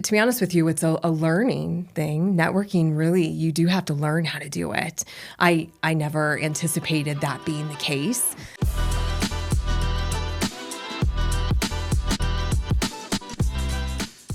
to be honest with you, it's a learning thing. Networking, really, you do have to learn how to do it. I never anticipated that being the case.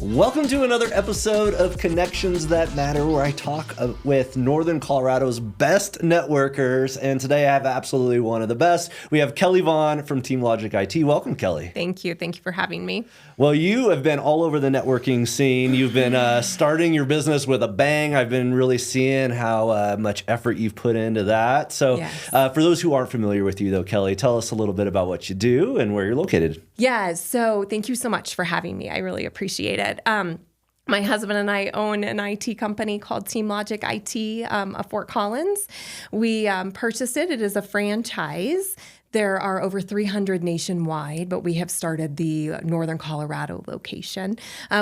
Welcome to another episode of Connections That Matter, where I talk with Northern Colorado's best networkers. And today I have absolutely one of the best. We have Kelli Vaughan from TeamLogic IT. Welcome, Kelli. Thank you. Thank you for having me. Well, you have been all over the networking scene. You've been starting your business with a bang. I've been really seeing how much effort you've put into that. So Yes. For those who aren't familiar with you, though, Kelli, tell us a little bit about what you do and where you're located. Yeah, so thank you so much for having me. I really appreciate it. My husband and I own an IT company called TeamLogic IT of Fort Collins. We purchased it. It is a franchise. There are over 300 nationwide, but we have started the Northern Colorado location.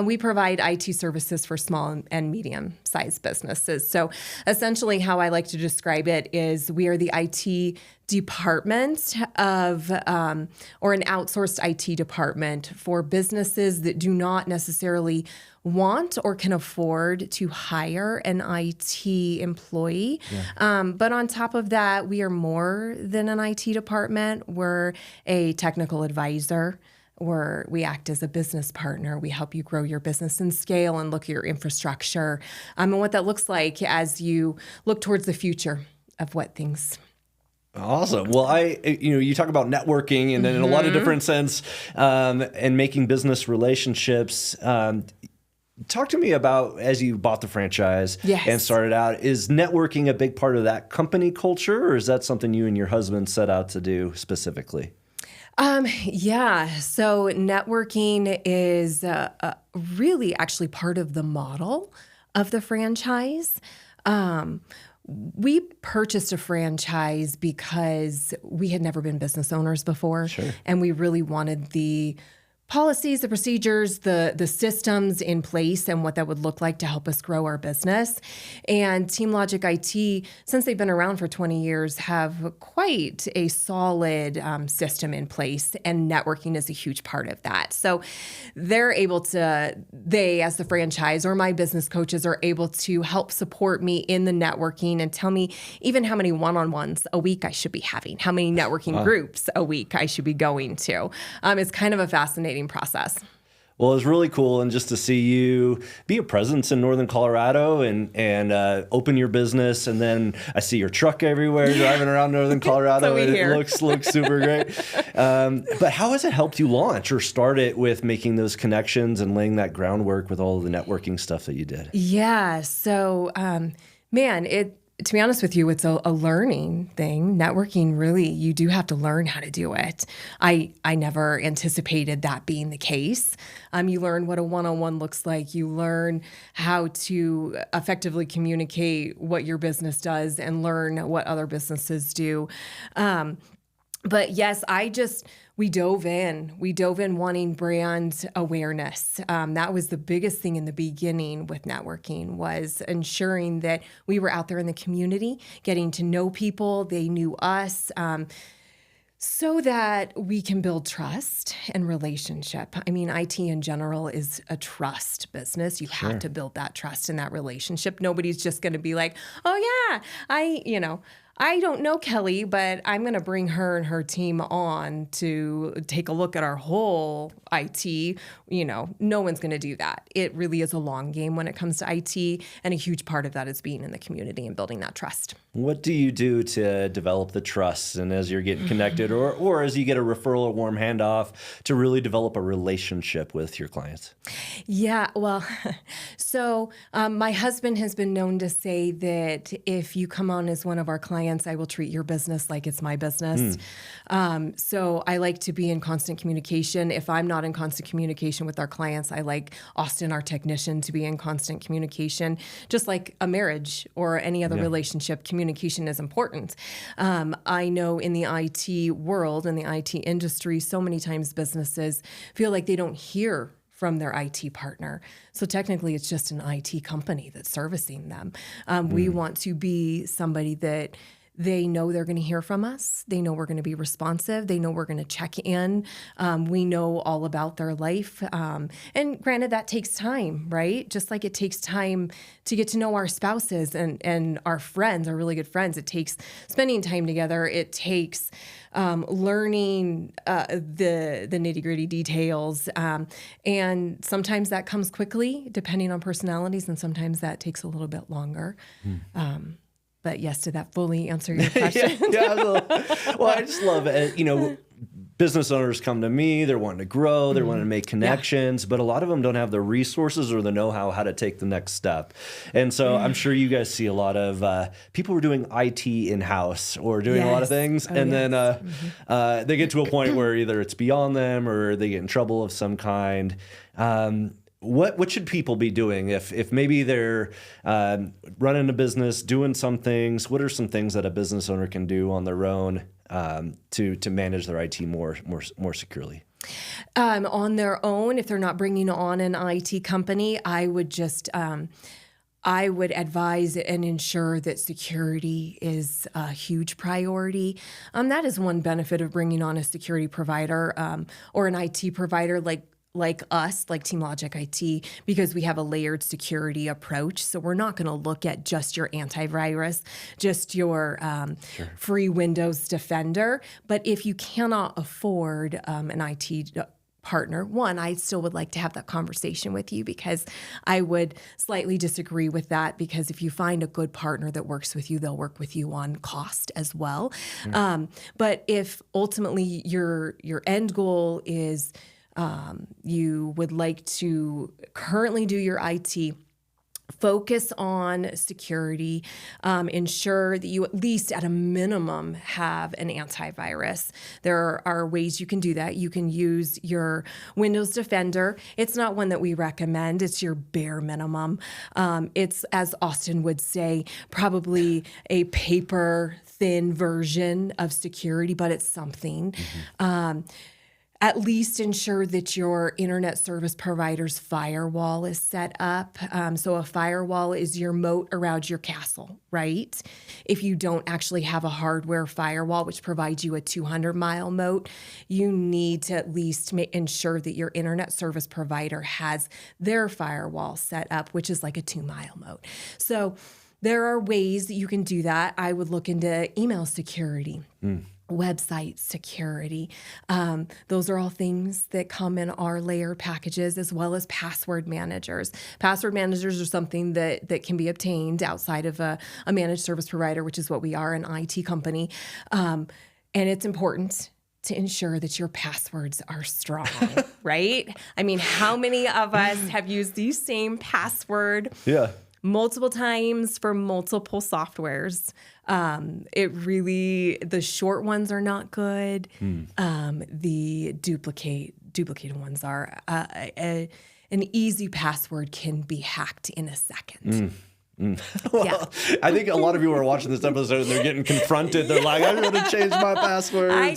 We provide IT services for small and medium-sized businesses. So essentially how I like to describe it is we are the IT department of, or an outsourced IT department for businesses that do not necessarily want or can afford to hire an IT employee. Yeah. But on top of that, we are more than an IT department. We're a technical advisor. We act as a business partner. We help you grow your business and scale and look at your infrastructure and what that looks like as you look towards the future of what things. Awesome. Well, you talk about networking and in a lot of different sense, and making business relationships. Talk to me about, as you bought the franchise and started out, is networking a big part of that company culture, or is that something you and your husband set out to do specifically? Yeah. So networking is really actually part of the model of the franchise. We purchased a franchise because we had never been business owners before. Sure. And we really wanted the policies, the procedures, the systems in place and what that would look like to help us grow our business. And TeamLogic IT, since they've been around for 20 years, have quite a solid system in place, and networking is a huge part of that. So they, as the franchise or my business coaches, are able to help support me in the networking and tell me even how many one-on-ones a week I should be having, how many networking groups a week I should be going to. It's kind of a fascinating process. Well, it's really cool, and just to see you be a presence in Northern Colorado and open your business, and then I see your truck everywhere driving around Northern Colorado. So it looks super great. But how has it helped you launch or start it with making those connections and laying that groundwork with all of the networking stuff that you did? Yeah. So, to be honest with you, it's a learning thing. Networking, really, you do have to learn how to do it. I never anticipated that being the case. You learn what a one-on-one looks like. You learn how to effectively communicate what your business does and learn what other businesses do. But yes, we dove in. We dove in wanting brand awareness. That was the biggest thing in the beginning with networking, was ensuring that we were out there in the community, getting to know people, they knew us, so that we can build trust and relationship. I mean, IT in general is a trust business. You have to build that trust and that relationship. Nobody's just going to be like, oh yeah, I don't know Kelli, but I'm going to bring her and her team on to take a look at our whole IT. No one's going to do that. It really is a long game when it comes to IT, and a huge part of that is being in the community and building that trust. What do you do to develop the trust, and as you're getting connected or as you get a referral or warm handoff, to really develop a relationship with your clients? Yeah, well, so my husband has been known to say that if you come on as one of our clients, I will treat your business like it's my business. So I like to be in constant communication. If I'm not in constant communication with our clients, I like Austin, our technician, to be in constant communication. Just like a marriage or any other relationship, communication is important. I know in the IT world, in the IT industry, so many times businesses feel like they don't hear from their IT partner. So technically, it's just an IT company that's servicing them. We want to be somebody that They know they're going to hear from us. They know we're going to be responsive. They know we're going to check in. We know all about their life. And granted, that takes time, right? Just like it takes time to get to know our spouses and our friends, our really good friends. It takes spending time together. It takes learning the nitty-gritty details. And sometimes that comes quickly, depending on personalities, and sometimes that takes a little bit longer. But yes, did that fully answer your question? Well, I just love it. Business owners come to me, they're wanting to grow, they're wanting to make connections, but a lot of them don't have the resources or the know-how how to take the next step. And so I'm sure you guys see a lot of people who are doing IT in-house or doing a lot of things. Then they get to a point where either it's beyond them or they get in trouble of some kind. What should people be doing if maybe they're running a business, doing some things? What are some things that a business owner can do on their own to manage their IT more securely? On their own, if they're not bringing on an IT company, I would just I would advise and ensure that security is a huge priority. That is one benefit of bringing on a security provider or an IT provider like us, like TeamLogic IT, because we have a layered security approach. So we're not going to look at just your antivirus, just your free Windows Defender. But if you cannot afford an IT partner, one, I still would like to have that conversation with you, because I would slightly disagree with that, because if you find a good partner that works with you, they'll work with you on cost as well. But if ultimately your end goal is you would like to currently do your IT, focus on security, ensure that you at least at a minimum have an antivirus. There are ways you can do that. You can use your Windows Defender. It's not one that we recommend. It's your bare minimum. It's, as Austin would say, probably a paper thin version of security, but it's something. At least ensure that your internet service provider's firewall is set up. So a firewall is your moat around your castle, right? If you don't actually have a hardware firewall, which provides you a 200-mile moat, you need to at least ensure that your internet service provider has their firewall set up, which is like a 2-mile moat. So there are ways that you can do that. I would look into email security. Website security. Those are all things that come in our layered packages, as well as password managers. Password managers are something that can be obtained outside of a managed service provider, which is what we are, an IT company. And it's important to ensure that your passwords are strong, right? I mean, how many of us have used the same password multiple times for multiple softwares? The short ones are not good. The duplicated ones are. An easy password can be hacked in a second. Well, I think a lot of you are watching this episode and they're getting confronted. They're like, I'm going to change my passwords. I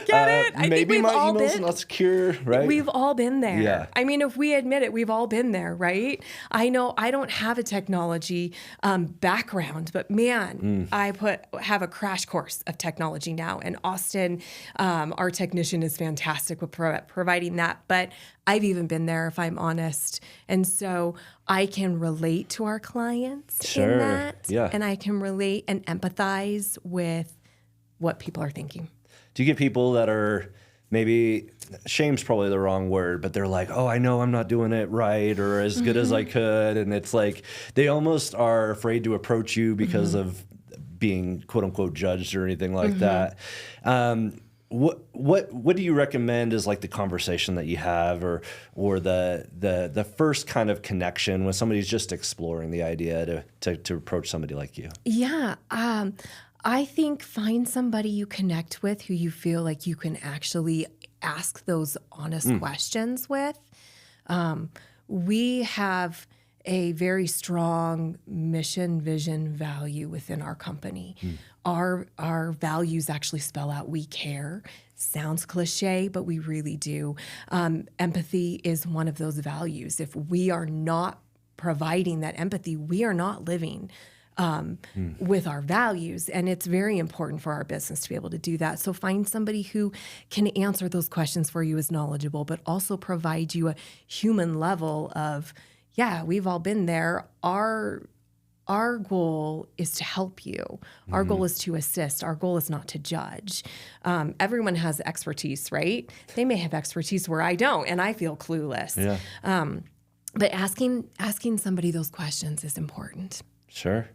get it. I maybe think my email's not secure, right? We've all been there. Yeah. I mean, if we admit it, we've all been there, right? I know I don't have a technology background, but man, I have a crash course of technology now. And Austin, our technician, is fantastic with providing that. But I've even been there, if I'm honest. And so I can relate to our clients in that. Yeah. And I can relate and empathize with what people are thinking. Do you get people that are maybe, shame's probably the wrong word, but they're like, oh, I know I'm not doing it right or as good as I could. And it's like they almost are afraid to approach you because of being quote unquote judged or anything like that. What do you recommend is like the conversation that you have or the first kind of connection when somebody's just exploring the idea to approach somebody like you? Yeah. I think find somebody you connect with who you feel like you can actually ask those honest questions with. We have a very strong mission, vision, value within our company. Our values actually spell out we care. Sounds cliche, but we really do. Empathy is one of those values. If we are not providing that empathy, we are not living with our values. And it's very important for our business to be able to do that. So find somebody who can answer those questions for you, is knowledgeable, but also provide you a human level of, yeah, we've all been there. Our goal is to help you. Our goal is to assist. Our goal is not to judge. Everyone has expertise, right? They may have expertise where I don't, and I feel clueless. Yeah. But asking somebody those questions is important. Sure.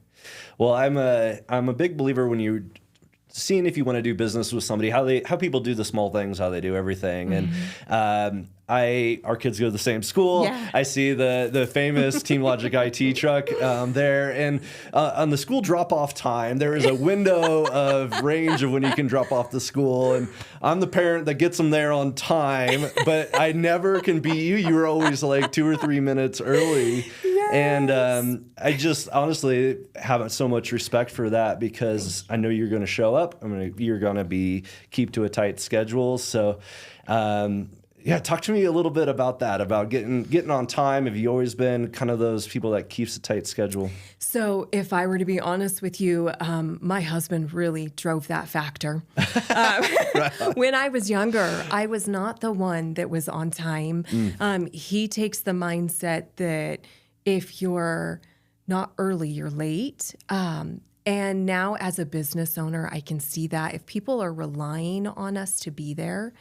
Well, I'm a big believer when you're seeing if you want to do business with somebody, how people do the small things, how they do everything. And our kids go to the same school. Yeah. I see the famous TeamLogic IT truck there. And on the school drop-off time, there is a window of range of when you can drop off the school. And I'm the parent that gets them there on time, but I never can beat you. You were always like 2 or 3 minutes early. Yes. And I just honestly have so much respect for that, because I know you're going to show up. You're going to keep to a tight schedule. So, yeah, talk to me a little bit about that, about getting on time. Have you always been kind of those people that keeps a tight schedule? So if I were to be honest with you, my husband really drove that factor. When I was younger, I was not the one that was on time. He takes the mindset that if you're not early, you're late. And now as a business owner, I can see that if people are relying on us to be there,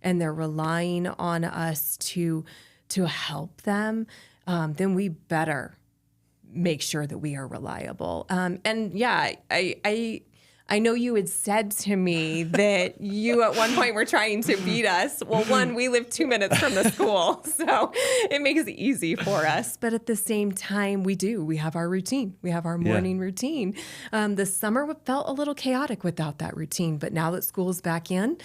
and they're relying on us to help them, then we better make sure that we are reliable. And yeah, I know you had said to me that you at one point were trying to beat us. Well, one, we live 2 minutes from the school, so it makes it easy for us. But at the same time, we have our routine. We have our morning routine. The summer felt a little chaotic without that routine, but now that school's back in,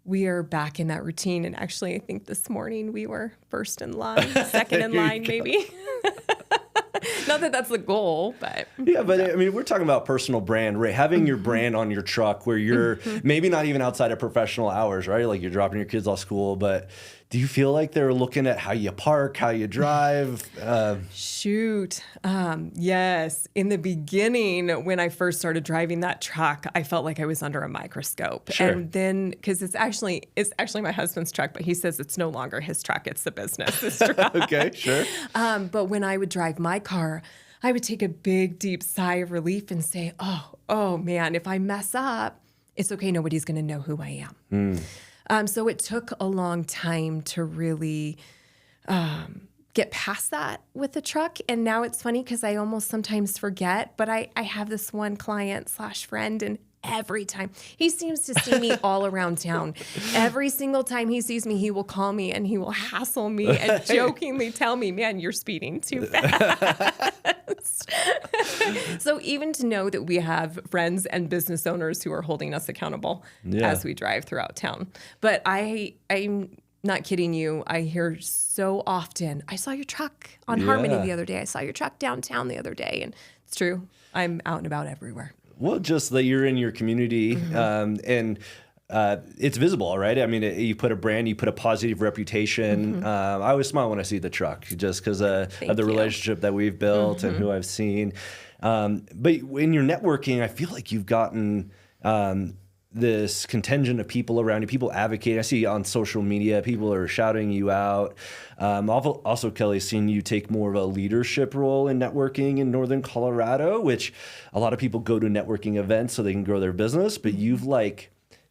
we are back in that routine. And actually, I think this morning we were first in line, second in line, maybe. Not that that's the goal, but. Yeah, but I mean, we're talking about personal brand, right? Having your brand on your truck where you're maybe not even outside of professional hours, right? Like you're dropping your kids off school, but do you feel like they're looking at how you park, how you drive? Shoot. Yes. In the beginning, when I first started driving that truck, I felt like I was under a microscope. Sure. And then, because it's actually my husband's truck, but he says it's no longer his truck, it's the business's truck. Okay, sure. But when I would drive my car, I would take a big, deep sigh of relief and say, oh man, if I mess up, it's okay. Nobody's going to know who I am. So it took a long time to really get past that with the truck. And now it's funny because I almost sometimes forget, but I have this one client / friend, and every time he seems to see me all around town. Every single time he sees me, he will call me and he will hassle me and jokingly tell me, man, you're speeding too fast. So even to know that we have friends and business owners who are holding us accountable as we drive throughout town. But I'm not kidding you. I hear so often, I saw your truck on Harmony the other day. I saw your truck downtown the other day. And it's true. I'm out and about everywhere. Well, just that you're in your community and it's visible, right? I mean, you put a brand, you put a positive reputation. I always smile when I see the truck just because of the relationship that we've built and who I've seen. But in your networking, I feel like you've gotten this contingent of people around you, people advocating. I see on social media, people are shouting you out. Also, Kelli, seeing you take more of a leadership role in networking in Northern Colorado, which a lot of people go to networking events so they can grow their business, but you've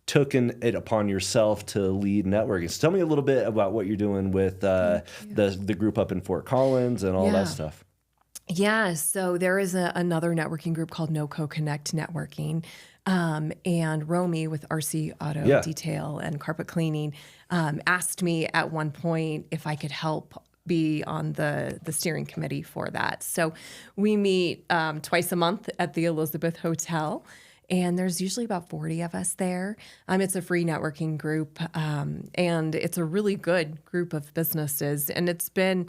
taken it upon yourself to lead networking. So tell me a little bit about what you're doing with the group up in Fort Collins and all that stuff. Yeah, so there is another networking group called NoCo Connect Networking. And Romy with RC Auto Detail and Carpet Cleaning asked me at one point if I could help be on the steering committee for that. So we meet twice a month at the Elizabeth Hotel, and there's usually about 40 of us there. It's a free networking group, and it's a really good group of businesses, and it's been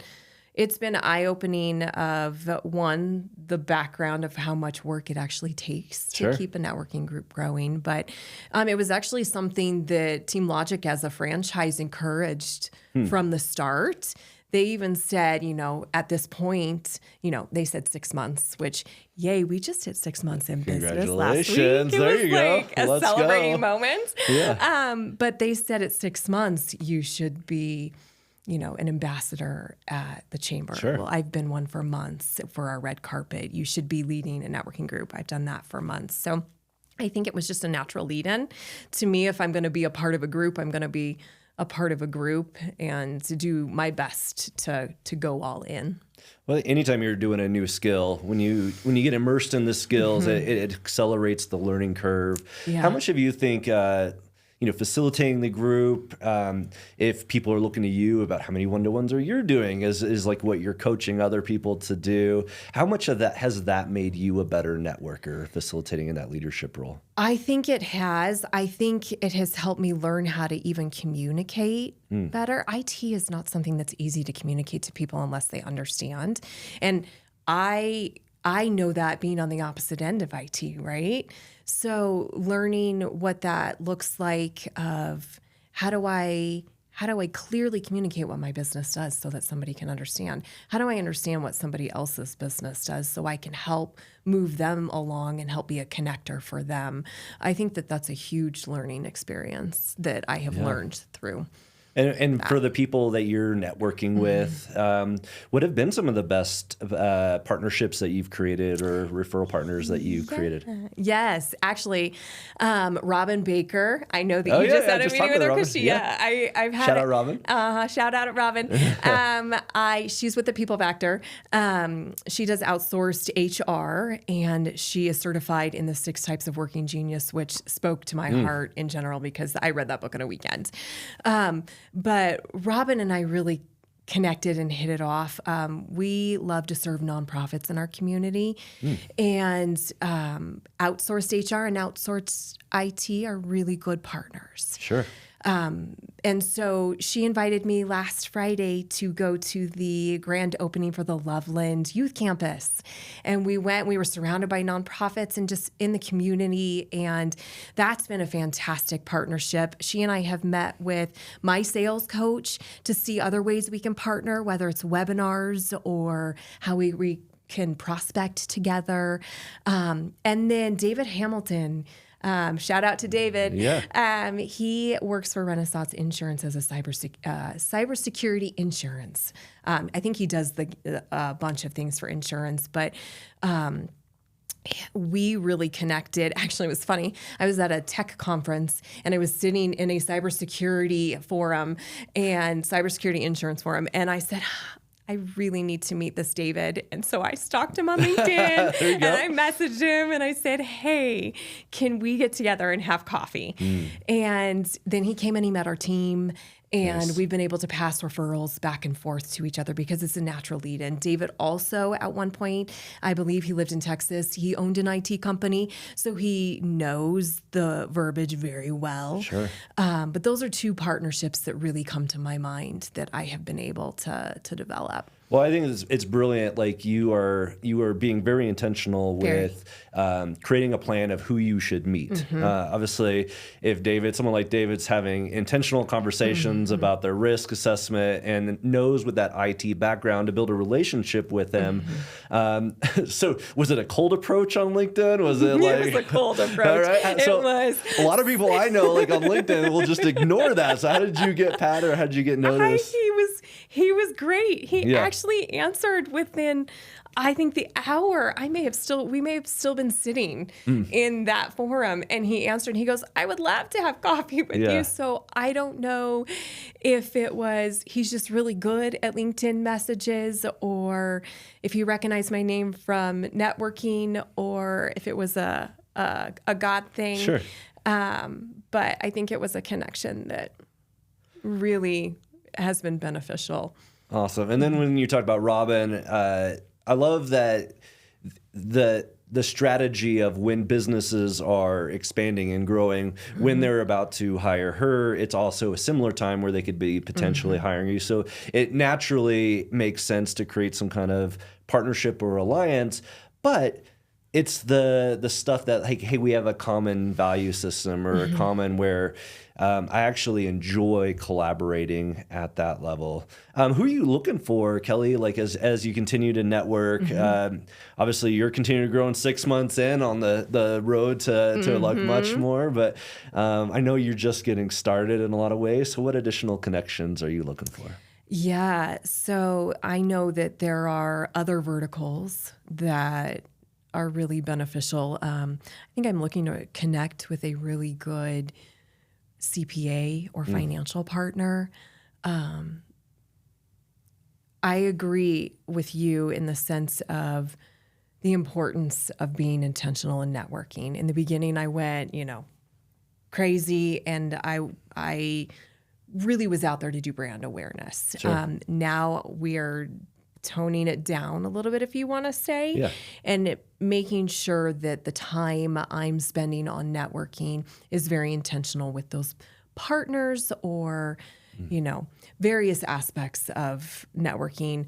eye-opening of, one, the background of how much work it actually takes to keep a networking group growing. But it was actually something that TeamLogic as a franchise encouraged from the start, they even said, at this point, they said 6 months, which, yay, we just hit 6 months in business last week. Congratulations. There you go. Like a Let's celebrating go. moment. Yeah. But they said at 6 months, you should be, an ambassador at the chamber. Sure. Well, I've been one for months for our red carpet. You should be leading a networking group. I've done that for months. So I think it was just a natural lead-in. To me, if I'm going to be a part of a group, I'm going to be a part of a group and to do my best to go all in. Well, anytime you're doing a new skill, when you get immersed in the skills, it accelerates the learning curve. Yeah. How much of you think facilitating the group, if people are looking to you about how many one-to-ones are you doing is like what you're coaching other people to do, how much of that has that made you a better networker, facilitating in that leadership role? I think it has. I think it has helped me learn how to even communicate better. IT is not something that's easy to communicate to people unless they understand. And I know that being on the opposite end of IT, right? So learning what that looks like of how do I clearly communicate what my business does so that somebody can understand? How do I understand what somebody else's business does so I can help move them along and help be a connector for them? I think that that's a huge learning experience that I have learned through. And for the people that you're networking with, what have been some of the best partnerships that you've created or referral partners that you've created? Yes, actually, Robin Baker. I know that you just had a meeting with her because I've had shout out Robin. Shout out at Robin. She's with the People Factor. She does outsourced HR, and she is certified in the 6 types of working genius, which spoke to my heart in general because I read that book on a weekend. But Robin and I really connected and hit it off. We love to serve nonprofits in our community, and outsourced HR and outsourced IT are really good partners. Sure. And so she invited me last Friday to go to the grand opening for the Loveland Youth Campus. And we were surrounded by nonprofits and just in the community. And that's been a fantastic partnership. She and I have met with my sales coach to see other ways we can partner, whether it's webinars or how we can prospect together. And then David Hamilton, shout out to David. Yeah. He works for Renaissance Insurance as a cybersecurity insurance. I think he does a bunch of things for insurance, but we really connected. Actually, it was funny. I was at a tech conference and I was sitting in a cybersecurity forum and cybersecurity insurance forum, and I said, I really need to meet this David. And so I stalked him on LinkedIn and I messaged him and I said, hey, can we get together and have coffee? And then he came and he met our team. And we've been able to pass referrals back and forth to each other because it's a natural lead. And David also, at one point, I believe he lived in Texas. He owned an IT company, so he knows the verbiage very well. Sure. But those are 2 partnerships that really come to my mind that I have been able to develop. Well, I think it's brilliant. Like you are being very intentional with creating a plan of who you should meet. Obviously, if someone like David's having intentional conversations about their risk assessment and knows with that IT background to build a relationship with them. So was it a cold approach on LinkedIn? Was it like it was a cold approach? All right. It So was. A lot of people I know, like on LinkedIn, will just ignore that. So how did you get Pat, or how did you get noticed? He was great. He actually answered within, I think, the hour. We may have still been sitting in that forum, and he answered. And he goes, "I would love to have coffee with you." So I don't know if it was he's just really good at LinkedIn messages, or if he recognized my name from networking, or if it was a God thing. Sure. But I think it was a connection that really has been beneficial. Awesome. And then when you talk about Robin, I love that the strategy of when businesses are expanding and growing, when they're about to hire her, it's also a similar time where they could be potentially hiring you. So it naturally makes sense to create some kind of partnership or alliance. But it's the stuff that, like, hey, we have a common value system or a common where I actually enjoy collaborating at that level. Who are you looking for, Kelli? Like as you continue to network, obviously you're continuing to grow in 6 months in on the road to like much more, but I know you're just getting started in a lot of ways. So what additional connections are you looking for? Yeah, so I know that there are other verticals that are really beneficial. I think I'm looking to connect with a really good CPA or financial partner. I agree with you in the sense of the importance of being intentional in networking. In the beginning, I went, crazy, and I really was out there to do brand awareness. Sure. Now we're toning it down a little bit, if you want to say, and making sure that the time I'm spending on networking is very intentional with those partners or, various aspects of networking,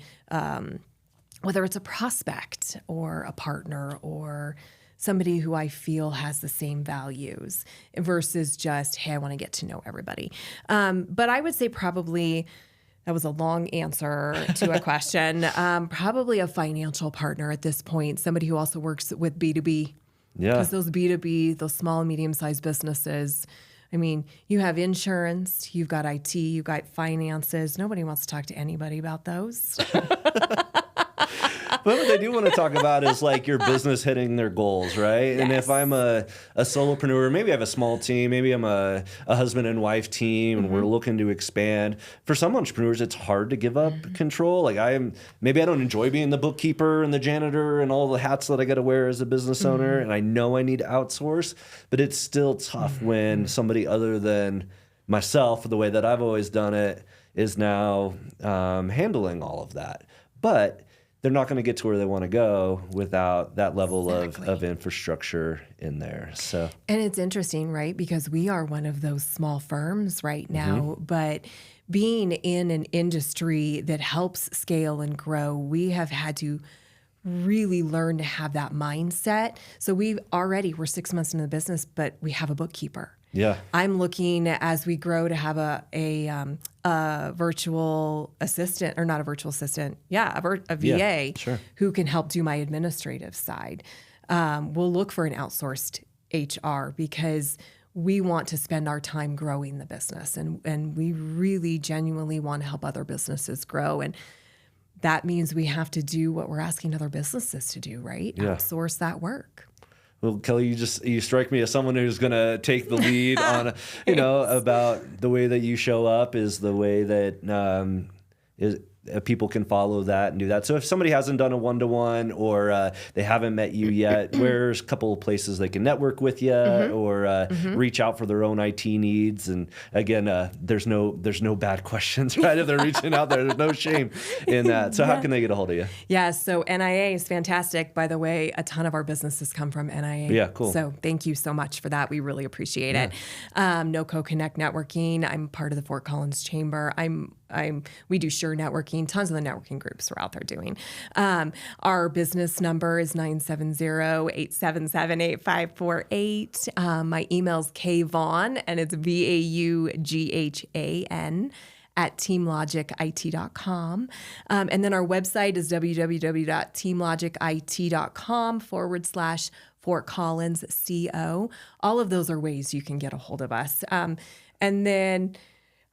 whether it's a prospect or a partner or somebody who I feel has the same values versus just, hey, I want to get to know everybody. But I would say probably, that was a long answer to a question, probably a financial partner at this point, somebody who also works with B2B. Yeah. Because those B2B, those small and medium-sized businesses, I mean, you have insurance, you've got IT, you've got finances. Nobody wants to talk to anybody about those. But what they do want to talk about is like your business hitting their goals, right? Yes. And if I'm a solopreneur, maybe I have a small team, maybe I'm a husband and wife team, and we're looking to expand. For some entrepreneurs, it's hard to give up control. Like maybe I don't enjoy being the bookkeeper and the janitor and all the hats that I got to wear as a business owner, and I know I need to outsource, but it's still tough when somebody other than myself, the way that I've always done it, is now handling all of that. But they're not going to get to where they want to go without that level of infrastructure in there. So, and it's interesting, right? Because we are one of those small firms right now, but being in an industry that helps scale and grow, we have had to really learn to have that mindset. So we're 6 months into the business, but we have a bookkeeper. Yeah. I'm looking as we grow to have a virtual assistant, or not a virtual assistant, a VA who can help do my administrative side. We'll look for an outsourced HR because we want to spend our time growing the business, and we really genuinely want to help other businesses grow. And that means we have to do what we're asking other businesses to do, right? Yeah. Outsource that work. Well, Kelli, you strike me as someone who's going to take the lead on, about the way that you show up is the way that people can follow that and do that. So if somebody hasn't done a one-to-one or they haven't met you yet, where's a couple of places they can network with you or reach out for their own IT needs? And again, there's no bad questions, right? If they're reaching out there's no shame in that. So how can they get a hold of you? Yeah, so NIA is fantastic. By the way, a ton of our businesses come from NIA. Yeah, cool. So thank you so much for that. We really appreciate it. NoCo Connect Networking. I'm part of the Fort Collins Chamber. We do Sure Networking. Tons of the networking groups we're out there doing. Our business number is 970-877-8548. My email's kvaughan, and it's VAUGHAN @teamlogicit.com. And then our website is www.teamlogicit.com/Fort Collins CO. All of those are ways you can get a hold of us. And then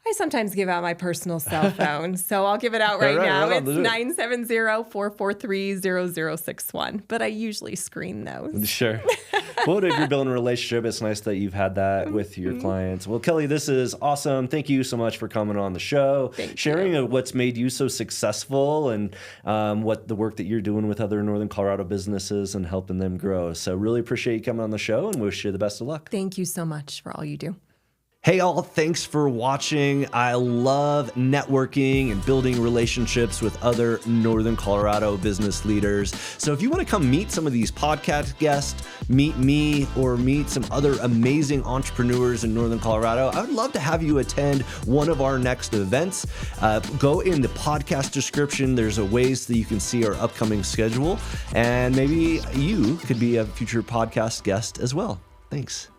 I sometimes give out my personal cell phone, so I'll give it out right now. It's 970-443-0061, but I usually screen those. Sure. Well, if you're building a relationship, it's nice that you've had that with your clients. Well, Kelli, this is awesome. Thank you so much for coming on the show, sharing what's made you so successful and what the work that you're doing with other Northern Colorado businesses and helping them grow. So really appreciate you coming on the show and wish you the best of luck. Thank you so much for all you do. Hey all, thanks for watching. I love networking and building relationships with other Northern Colorado business leaders. So if you want to come meet some of these podcast guests, meet me, or meet some other amazing entrepreneurs in Northern Colorado, I would love to have you attend one of our next events. Go in the podcast description. There's a ways that you can see our upcoming schedule, and maybe you could be a future podcast guest as well. Thanks.